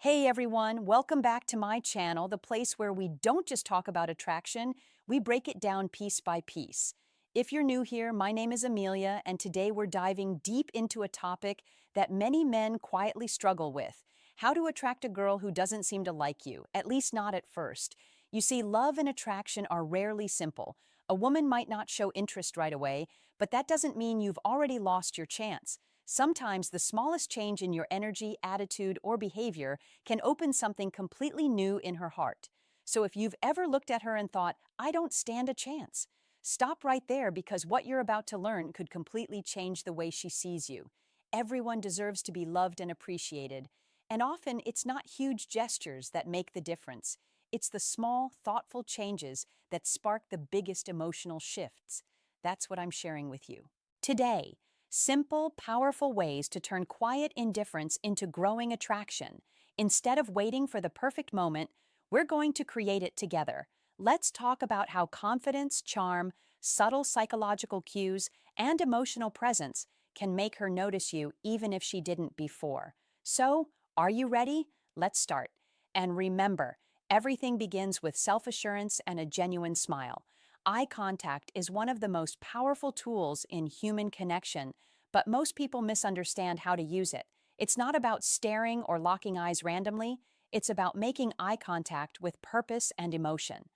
Hey everyone, welcome back to my channel, the place where we don't just talk about attraction, we break it down piece by piece. If you're new here, my name is Amelia, and today we're diving deep into a topic that many men quietly struggle with: how to attract a girl who doesn't seem to like you, at least not at first. You see, love and attraction are rarely simple. A woman might not show interest right away, but that doesn't mean you've already lost your chance. Sometimes the smallest change in your energy, attitude, or behavior can open something completely new in her heart. So if you've ever looked at her and thought, I don't stand a chance, stop right there, because what you're about to learn could completely change the way she sees you. Everyone deserves to be loved and appreciated, and often it's not huge gestures that make the difference. It's the small, thoughtful changes that spark the biggest emotional shifts. That's what I'm sharing with you today. Simple, powerful ways to turn quiet indifference into growing attraction. Instead of waiting for the perfect moment, we're going to create it together. Let's talk about how confidence, charm, subtle psychological cues, and emotional presence can make her notice you even if she didn't before. So, are you ready? Let's start. And remember, everything begins with self-assurance and a genuine smile. Eye contact is one of the most powerful tools in human connection, but most people misunderstand how to use it. It's not about staring or locking eyes randomly, it's about making eye contact with purpose and emotion.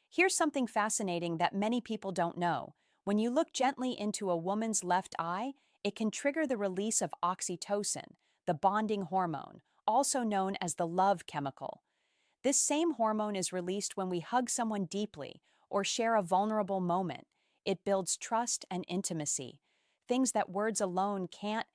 Here's something fascinating that many people don't know. When you look gently into a woman's left eye, it can trigger the release of oxytocin, the bonding hormone, also known as the love chemical. This same hormone is released when we hug someone deeply or share a vulnerable moment. It builds trust and intimacy, things that words alone can't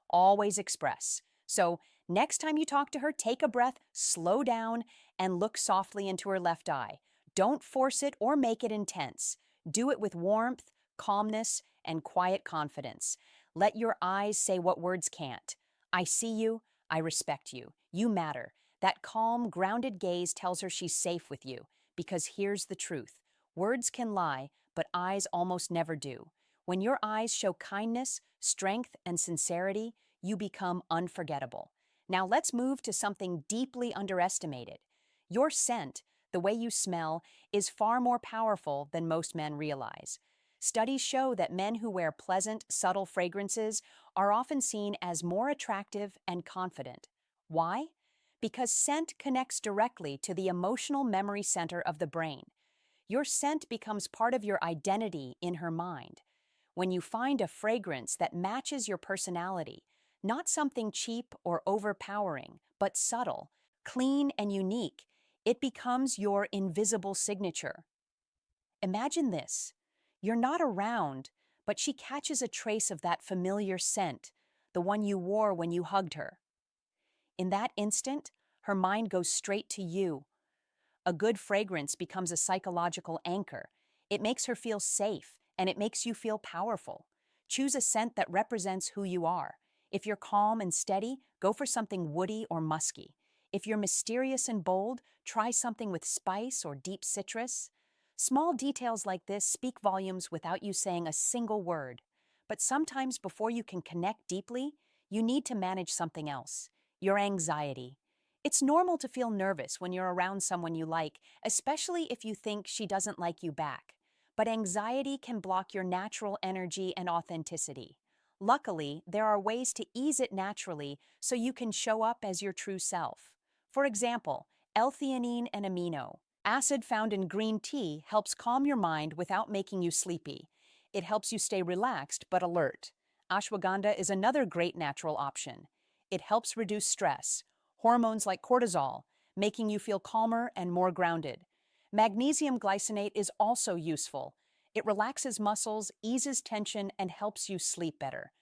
always express. So, next time you talk to her, take a breath, slow down, and look softly into her left eye. Don't force it or make it intense. Do it with warmth, calmness, and quiet confidence. Let your eyes say what words can't. I see you. I respect you. You matter. That calm, grounded gaze tells her she's safe with you. Because here's the truth: words can lie, but eyes almost never do. When your eyes show kindness, strength, and sincerity, you become unforgettable. Now let's move to something deeply underestimated. Your scent, the way you smell, is far more powerful than most men realize. Studies show that men who wear pleasant, subtle fragrances are often seen as more attractive and confident. Why? Because scent connects directly to the emotional memory center of the brain. Your scent becomes part of your identity in her mind. When you find a fragrance that matches your personality, not something cheap or overpowering, but subtle, clean, and unique, it becomes your invisible signature. Imagine this. You're not around, but she catches a trace of that familiar scent, the one you wore when you hugged her. In that instant, her mind goes straight to you. A good fragrance becomes a psychological anchor. It makes her feel safe, and it makes you feel powerful. Choose a scent that represents who you are. If you're calm and steady, go for something woody or musky. If you're mysterious and bold, try something with spice or deep citrus. Small details like this speak volumes without you saying a single word. But sometimes before you can connect deeply, you need to manage something else: your anxiety. It's normal to feel nervous when you're around someone you like, especially if you think she doesn't like you back. But anxiety can block your natural energy and authenticity. Luckily, there are ways to ease it naturally so you can show up as your true self. For example, L-theanine and amino acid found in green tea helps calm your mind without making you sleepy. It helps you stay relaxed but alert. Ashwagandha is another great natural option. It helps reduce stress, hormones like cortisol, making you feel calmer and more grounded. Magnesium glycinate is also useful. It relaxes muscles, eases tension, and helps you sleep better.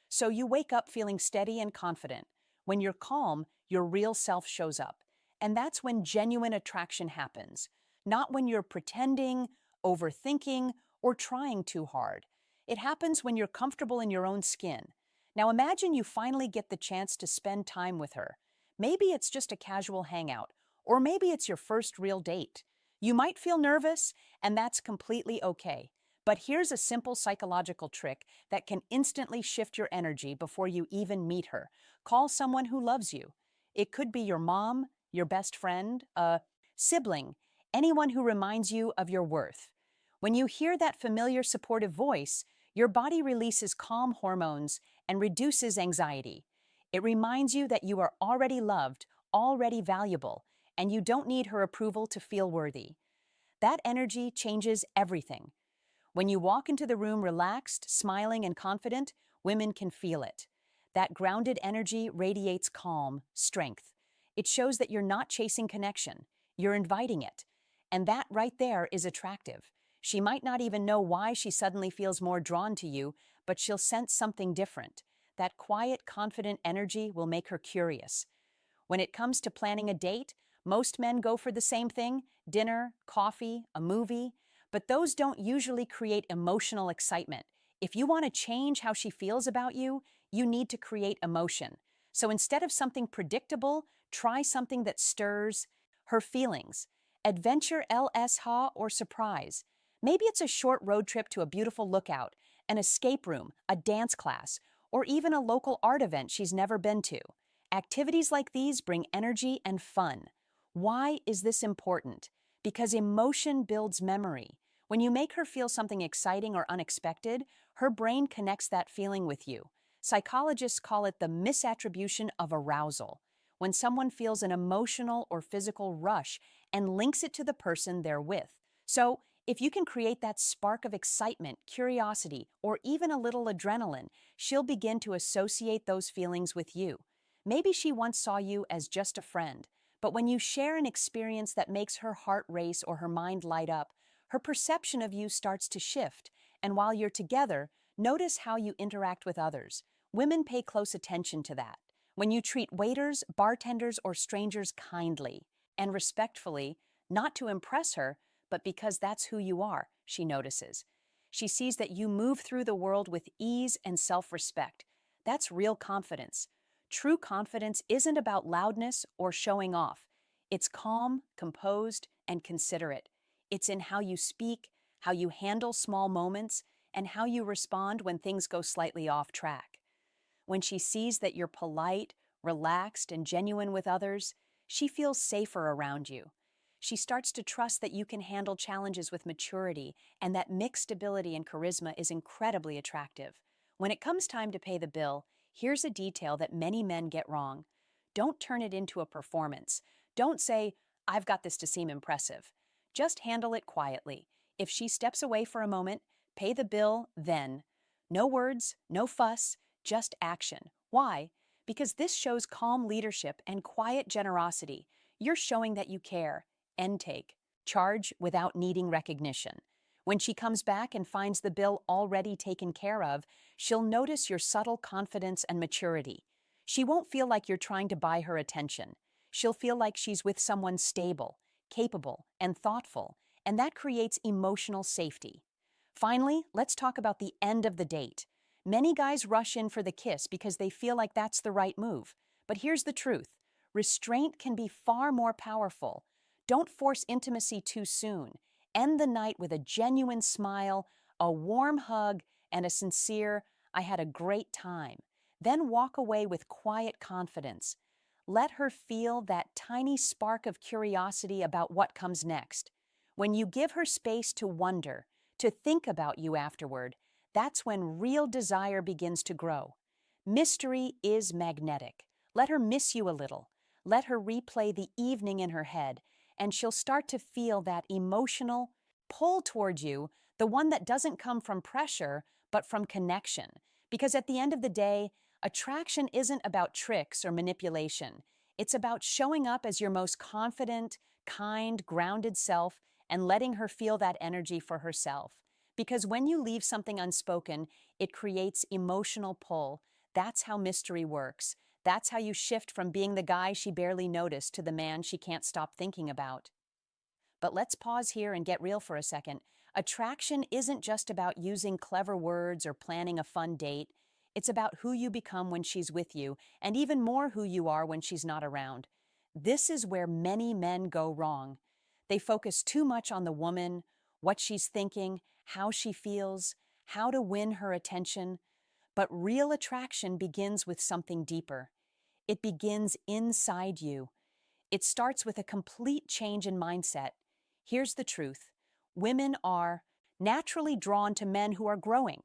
So you wake up feeling steady and confident. When you're calm, your real self shows up. And that's when genuine attraction happens. Not when you're pretending, overthinking, or trying too hard. It happens when you're comfortable in your own skin. Now imagine you finally get the chance to spend time with her. Maybe it's just a casual hangout, or maybe it's your first real date. You might feel nervous, and that's completely okay. But here's a simple psychological trick that can instantly shift your energy before you even meet her. Call someone who loves you. It could be your mom, your best friend, a sibling, anyone who reminds you of your worth. When you hear that familiar supportive voice, your body releases calm hormones and reduces anxiety. It reminds you that you are already loved, already valuable, and you don't need her approval to feel worthy. That energy changes everything. When you walk into the room relaxed, smiling, and confident, women can feel it. That grounded energy radiates calm, strength. It shows that you're not chasing connection, you're inviting it. And that right there is attractive. She might not even know why she suddenly feels more drawn to you, but she'll sense something different. That quiet, confident energy will make her curious. When it comes to planning a date, most men go for the same thing: dinner, coffee, a movie. But those don't usually create emotional excitement. If you want to change how she feels about you need to create emotion. So instead of something predictable, try something that stirs her feelings. Adventure LS or surprise. Maybe it's a short road trip to a beautiful lookout, an escape room, a dance class, or even a local art event she's never been to. Activities like these bring energy and fun. Why is this important? Because emotion builds memory. When you make her feel something exciting or unexpected, her brain connects that feeling with you. Psychologists call it the misattribution of arousal. When someone feels an emotional or physical rush and links it to the person they're with. So, if you can create that spark of excitement, curiosity, or even a little adrenaline, she'll begin to associate those feelings with you. Maybe she once saw you as just a friend, but when you share an experience that makes her heart race or her mind light up, her perception of you starts to shift. And while you're together, notice how you interact with others. Women pay close attention to that. When you treat waiters, bartenders, or strangers kindly and respectfully, not to impress her, but because that's who you are, she notices. She sees that you move through the world with ease and self-respect. That's real confidence. True confidence isn't about loudness or showing off. It's calm, composed, and considerate. It's in how you speak, how you handle small moments, and how you respond when things go slightly off track. When she sees that you're polite, relaxed, and genuine with others, she feels safer around you. She starts to trust that you can handle challenges with maturity, and that mixed ability and charisma is incredibly attractive. When it comes time to pay the bill, here's a detail that many men get wrong. Don't turn it into a performance. Don't say, "I've got this to seem impressive." Just handle it quietly. If she steps away for a moment, pay the bill then. No words, no fuss, just action. Why? Because this shows calm leadership and quiet generosity. You're showing that you care. End take. Charge without needing recognition. When she comes back and finds the bill already taken care of, she'll notice your subtle confidence and maturity. She won't feel like you're trying to buy her attention. She'll feel like she's with someone stable, capable, and thoughtful, and that creates emotional safety. Finally, let's talk about the end of the date. Many guys rush in for the kiss because they feel like that's the right move. But here's the truth: restraint can be far more powerful. Don't force intimacy too soon. End the night with a genuine smile, a warm hug, and a sincere, "I had a great time." Then walk away with quiet confidence. Let her feel that tiny spark of curiosity about what comes next. When you give her space to wonder, to think about you afterward, that's when real desire begins to grow. Mystery is magnetic. Let her miss you a little. Let her replay the evening in her head, and she'll start to feel that emotional pull toward you, the one that doesn't come from pressure, but from connection. Because at the end of the day, attraction isn't about tricks or manipulation. It's about showing up as your most confident, kind, grounded self and letting her feel that energy for herself. Because when you leave something unspoken, it creates emotional pull. That's how mystery works. That's how you shift from being the guy she barely noticed to the man she can't stop thinking about. But let's pause here and get real for a second. Attraction isn't just about using clever words or planning a fun date. It's about who you become when she's with you, and even more who you are when she's not around. This is where many men go wrong. They focus too much on the woman, what she's thinking, how she feels, how to win her attention. But real attraction begins with something deeper. It begins inside you. It starts with a complete change in mindset. Here's the truth. Women are naturally drawn to men who are growing.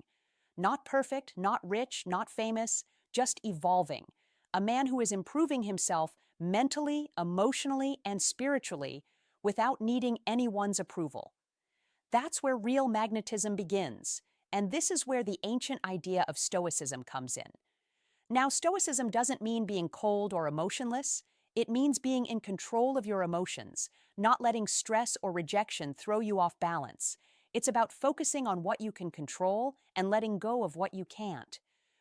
Not perfect, not rich, not famous, just evolving. A man who is improving himself mentally, emotionally, and spiritually without needing anyone's approval. That's where real magnetism begins. And this is where the ancient idea of Stoicism comes in. Now, Stoicism doesn't mean being cold or emotionless. It means being in control of your emotions, not letting stress or rejection throw you off balance. It's about focusing on what you can control and letting go of what you can't.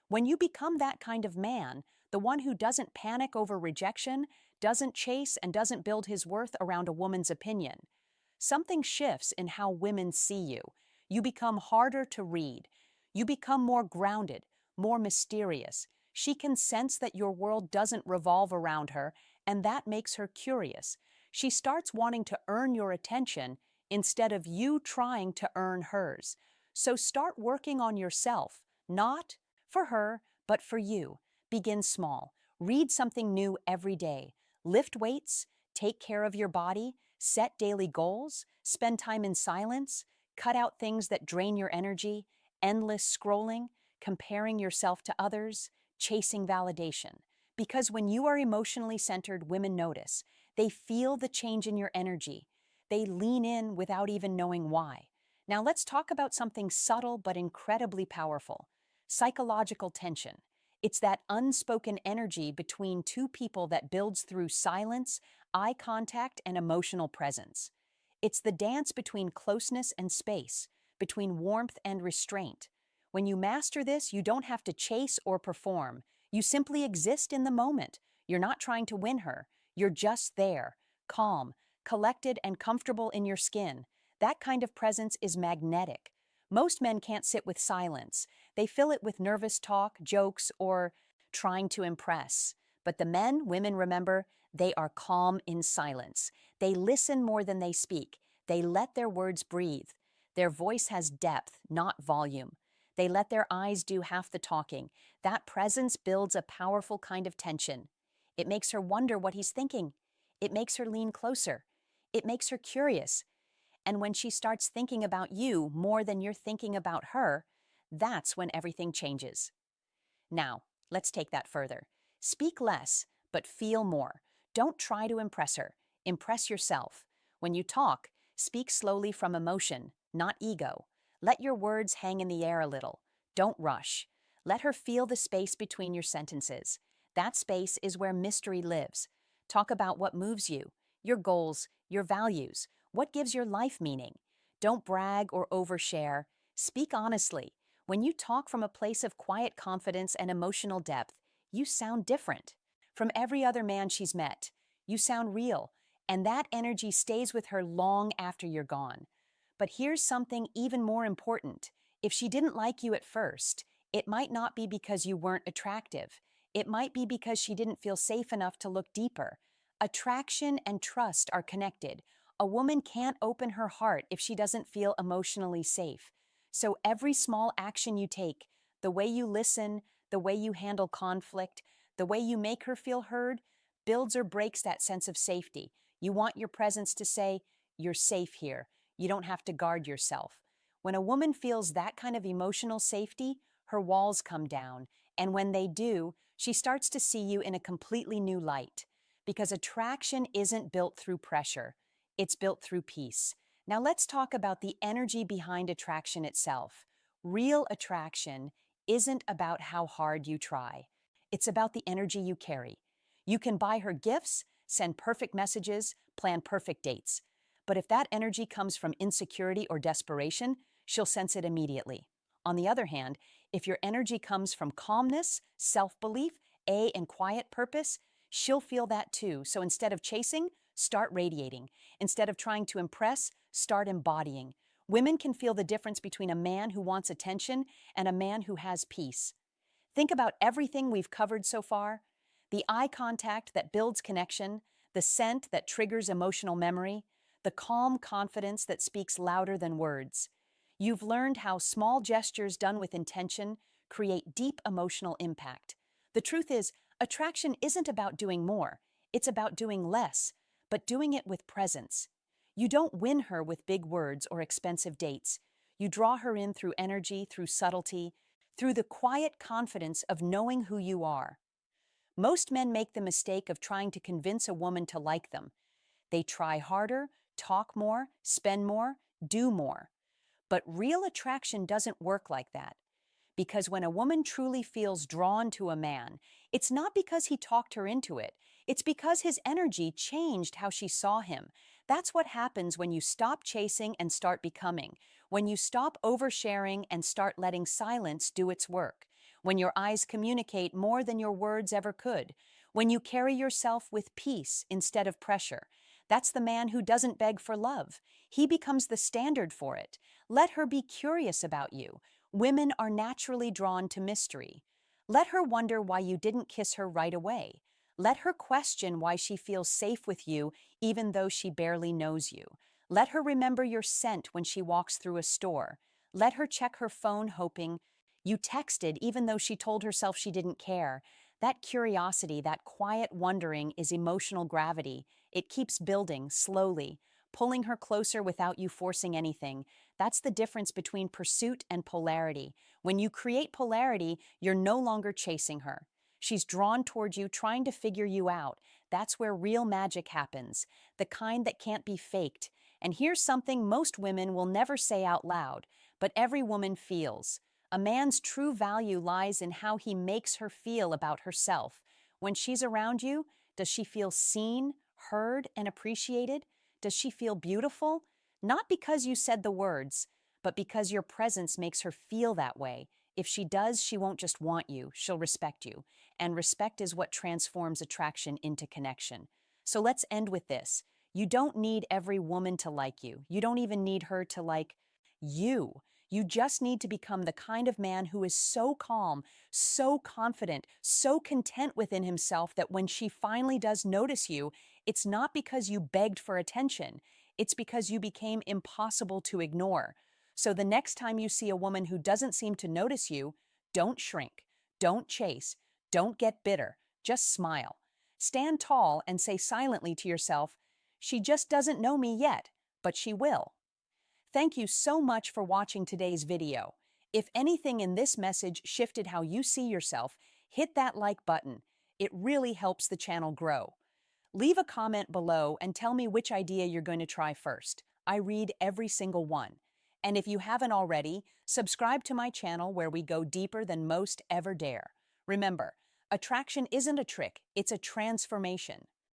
When you become that kind of man, the one who doesn't panic over rejection, doesn't chase, and doesn't build his worth around a woman's opinion, something shifts in how women see you. You become harder to read. You become more grounded, more mysterious. She can sense that your world doesn't revolve around her, and that makes her curious. She starts wanting to earn your attention instead of you trying to earn hers. So start working on yourself, not for her, but for you. Begin small. Read something new every day. Lift weights, take care of your body, set daily goals, spend time in silence, cut out things that drain your energy, endless scrolling, comparing yourself to others, chasing validation. Because when you are emotionally centered, women notice. They feel the change in your energy. They lean in without even knowing why. Now let's talk about something subtle but incredibly powerful: psychological tension. It's that unspoken energy between two people that builds through silence, eye contact, and emotional presence. It's the dance between closeness and space, between warmth and restraint. When you master this, you don't have to chase or perform. You simply exist in the moment. You're not trying to win her. You're just there, calm, collected, and comfortable in your skin. That kind of presence is magnetic. Most men can't sit with silence. They fill it with nervous talk, jokes, or trying to impress. But the men, women remember, they are calm in silence. They listen more than they speak. They let their words breathe. Their voice has depth, not volume. They let their eyes do half the talking. That presence builds a powerful kind of tension. It makes her wonder what he's thinking. It makes her lean closer. It makes her curious. And when she starts thinking about you more than you're thinking about her, that's when everything changes. Now, let's take that further. Speak less, but feel more. Don't try to impress her. Impress yourself. When you talk, speak slowly from emotion, not ego. Let your words hang in the air a little. Don't rush. Let her feel the space between your sentences. That space is where mystery lives. Talk about what moves you, your goals, your values, what gives your life meaning. Don't brag or overshare. Speak honestly. When you talk from a place of quiet confidence and emotional depth, you sound different from every other man she's met. You sound real, and that energy stays with her long after you're gone. But here's something even more important. If she didn't like you at first, it might not be because you weren't attractive. It might be because she didn't feel safe enough to look deeper. Attraction and trust are connected. A woman can't open her heart if she doesn't feel emotionally safe. So every small action you take, the way you listen, the way you handle conflict, the way you make her feel heard, builds or breaks that sense of safety. You want your presence to say, "You're safe here. You don't have to guard yourself." When a woman feels that kind of emotional safety, her walls come down. And when they do, she starts to see you in a completely new light. Because attraction isn't built through pressure. It's built through peace. Now let's talk about the energy behind attraction itself. Real attraction isn't about how hard you try. It's about the energy you carry. You can buy her gifts, send perfect messages, plan perfect dates. But if that energy comes from insecurity or desperation, she'll sense it immediately. On the other hand, if your energy comes from calmness, self-belief, and quiet purpose, she'll feel that too. So instead of chasing, start radiating. Instead of trying to impress, start embodying. Women can feel the difference between a man who wants attention and a man who has peace. Think about everything we've covered so far: the eye contact that builds connection, the scent that triggers emotional memory, the calm confidence that speaks louder than words. You've learned how small gestures done with intention create deep emotional impact. The truth is, Attraction isn't about doing more, it's about doing less, but doing it with presence. You don't win her with big words or expensive dates. You draw her in through energy, through subtlety, through the quiet confidence of knowing who you are. Most men make the mistake of trying to convince a woman to like them. They try harder, talk more, spend more, do more. But real attraction doesn't work like that. Because when a woman truly feels drawn to a man, it's not because he talked her into it. It's because his energy changed how she saw him. That's what happens when you stop chasing and start becoming. When you stop oversharing and start letting silence do its work. When your eyes communicate more than your words ever could. When you carry yourself with peace instead of pressure. That's the man who doesn't beg for love. He becomes the standard for it. Let her be curious about you. Women are naturally drawn to mystery. Let her wonder why you didn't kiss her right away. Let her question why she feels safe with you even though she barely knows you. Let her remember your scent when she walks through a store. Let her check her phone hoping you texted even though she told herself she didn't care. That curiosity, that quiet wondering is emotional gravity. It keeps building, slowly, pulling her closer without you forcing anything. That's the difference between pursuit and polarity. When you create polarity, you're no longer chasing her. She's drawn toward you, trying to figure you out. That's where real magic happens, the kind that can't be faked. And here's something most women will never say out loud, but every woman feels. A man's true value lies in how he makes her feel about herself. When she's around you, does she feel seen, heard, and appreciated? Does she feel beautiful? Not because you said the words, but because your presence makes her feel that way. If she does, she won't just want you, she'll respect you. And respect is what transforms attraction into connection. So let's end with this. You don't need every woman to like you. You don't even need her to like you. You just need to become the kind of man who is so calm, so confident, so content within himself that when she finally does notice you, it's not because you begged for attention. It's because you became impossible to ignore. So the next time you see a woman who doesn't seem to notice you, don't shrink, don't chase, don't get bitter, just smile. Stand tall and say silently to yourself, she just doesn't know me yet, but she will. Thank you so much for watching today's video. If anything in this message shifted how you see yourself, hit that like button. It really helps the channel grow. Leave a comment below and tell me which idea you're going to try first. I read every single one. And if you haven't already, subscribe to my channel where we go deeper than most ever dare. Remember, attraction isn't a trick, it's a transformation.